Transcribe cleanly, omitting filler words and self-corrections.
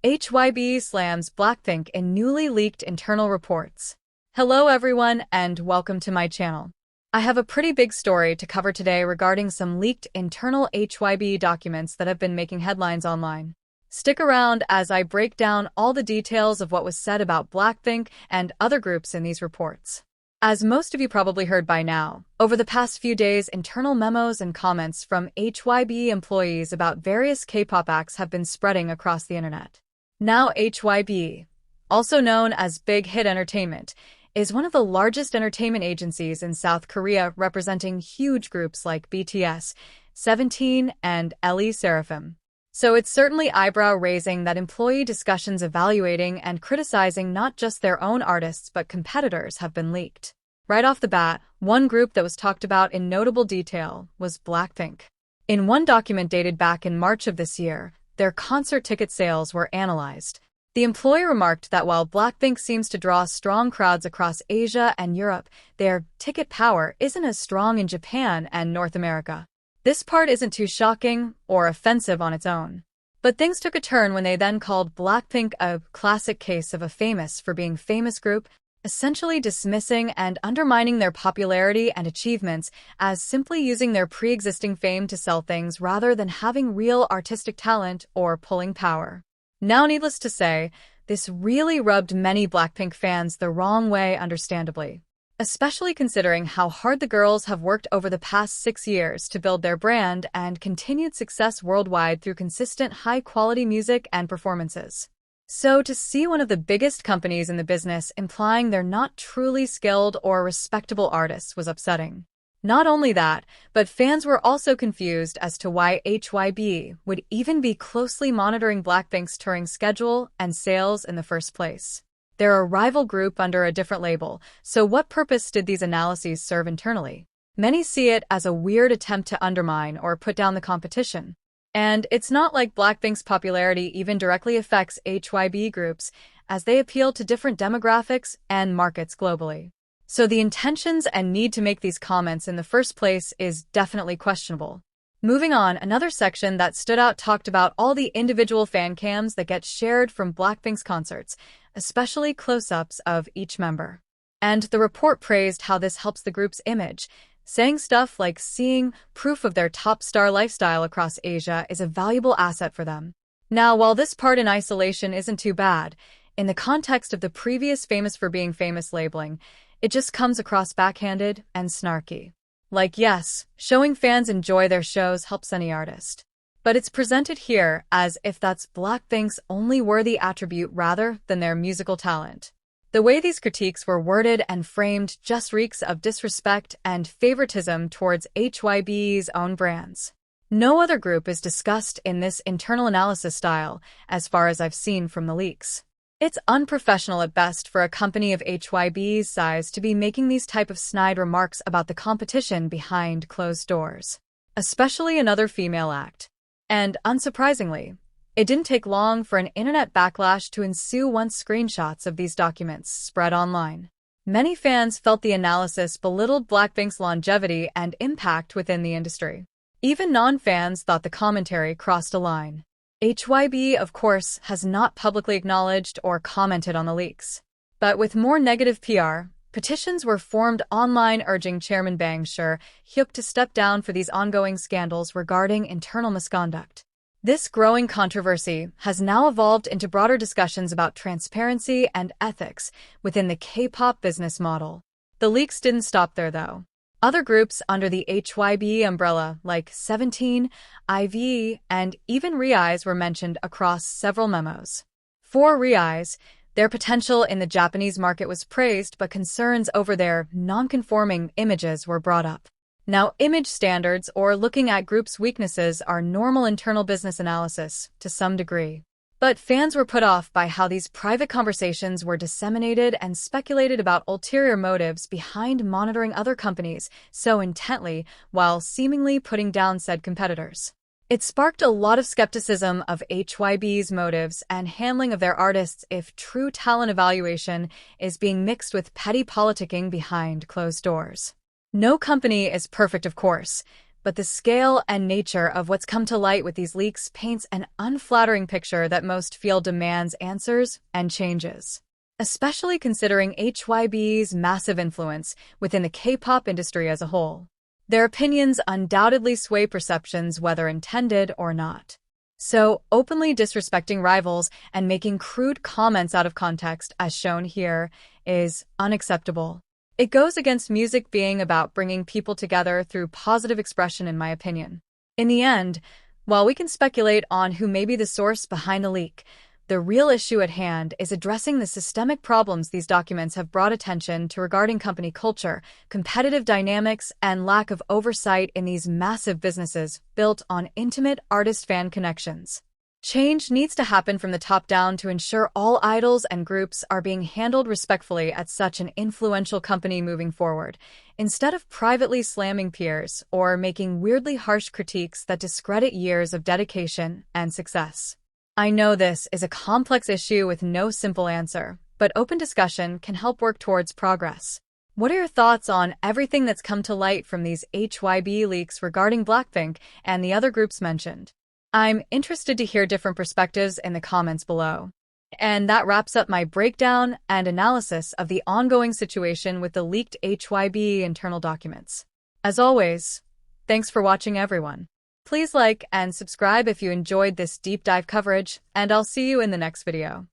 HYBE slams Blackpink in newly leaked internal reports. Hello everyone and welcome to my channel. I have a pretty big story to cover today regarding some leaked internal HYBE documents that have been making headlines online. Stick around as I break down all the details of what was said about Blackpink and other groups in these reports. As most of you probably heard by now, over the past few days, internal memos and comments from HYBE employees about various K-pop acts have been spreading across the internet. Now HYBE, also known as Big Hit Entertainment, is one of the largest entertainment agencies in South Korea, representing huge groups like BTS, 17, and SSERAFIM. So it's certainly eyebrow-raising that employee discussions evaluating and criticizing not just their own artists but competitors have been leaked. Right off the bat, one group that was talked about in notable detail was Blackpink. In one document dated back in March of this year, their concert ticket sales were analyzed. The employee remarked that while Blackpink seems to draw strong crowds across Asia and Europe, their ticket power isn't as strong in Japan and North America. This part isn't too shocking or offensive on its own. But things took a turn when they then called Blackpink a classic case of a famous for being famous group, essentially dismissing and undermining their popularity and achievements as simply using their pre-existing fame to sell things rather than having real artistic talent or pulling power. Now, needless to say, this really rubbed many Blackpink fans the wrong way, understandably. Especially considering how hard the girls have worked over the past 6 years to build their brand and continued success worldwide through consistent high-quality music and performances. So to see one of the biggest companies in the business implying they're not truly skilled or respectable artists was upsetting. Not only that, but fans were also confused as to why HYBE would even be closely monitoring Blackpink's touring schedule and sales in the first place. They're a rival group under a different label, so what purpose did these analyses serve internally? Many see it as a weird attempt to undermine or put down the competition. And it's not like Blackpink's popularity even directly affects HYBE groups, as they appeal to different demographics and markets globally. So the intentions and need to make these comments in the first place is definitely questionable. Moving on, another section that stood out talked about all the individual fan cams that get shared from Blackpink's concerts, especially close-ups of each member. And the report praised how this helps the group's image, saying stuff like seeing proof of their top star lifestyle across Asia is a valuable asset for them. Now, while this part in isolation isn't too bad, in the context of the previous famous for being famous labeling, it just comes across backhanded and snarky. Like, yes, showing fans enjoy their shows helps any artist. But it's presented here as if that's Blackpink's only worthy attribute rather than their musical talent. The way these critiques were worded and framed just reeks of disrespect and favoritism towards HYBE's own brands. No other group is discussed in this internal analysis style, as far as I've seen from the leaks. It's unprofessional at best for a company of HYBE's size to be making these type of snide remarks about the competition behind closed doors, especially another female act. And unsurprisingly, it didn't take long for an internet backlash to ensue once screenshots of these documents spread online. Many fans felt the analysis belittled Blackpink's longevity and impact within the industry. Even non-fans thought the commentary crossed a line. HYBE, of course, has not publicly acknowledged or commented on the leaks. But with more negative PR, petitions were formed online urging Chairman Bang Hyuk to step down for these ongoing scandals regarding internal misconduct. This growing controversy has now evolved into broader discussions about transparency and ethics within the K-pop business model. The leaks didn't stop there, though. Other groups under the HYBE umbrella, like 17, IV, and even REIZE were mentioned across several memos. For REIZE, their potential in the Japanese market was praised, but concerns over their non-conforming images were brought up. Now, image standards or looking at groups' weaknesses are normal internal business analysis to some degree. But fans were put off by how these private conversations were disseminated and speculated about ulterior motives behind monitoring other companies so intently while seemingly putting down said competitors. It sparked a lot of skepticism of HYBE's motives and handling of their artists if true talent evaluation is being mixed with petty politicking behind closed doors. No company is perfect, of course. but the scale and nature of what's come to light with these leaks paints an unflattering picture that most feel demands answers and changes. Especially considering HYBE's massive influence within the K-pop industry as a whole. Their opinions undoubtedly sway perceptions whether intended or not. So, openly disrespecting rivals and making crude comments out of context, as shown here, is unacceptable. It goes against music being about bringing people together through positive expression, in my opinion. In the end, while we can speculate on who may be the source behind the leak, the real issue at hand is addressing the systemic problems these documents have brought attention to regarding company culture, competitive dynamics, and lack of oversight in these massive businesses built on intimate artist-fan connections. Change needs to happen from the top down to ensure all idols and groups are being handled respectfully at such an influential company moving forward, instead of privately slamming peers or making weirdly harsh critiques that discredit years of dedication and success. I know this is a complex issue with no simple answer, but open discussion can help work towards progress. What are your thoughts on everything that's come to light from these HYBE leaks regarding Blackpink and the other groups mentioned? I'm interested to hear different perspectives in the comments below. And that wraps up my breakdown and analysis of the ongoing situation with the leaked HYBE internal documents. As always, thanks for watching, everyone. Please like and subscribe if you enjoyed this deep dive coverage, and I'll see you in the next video.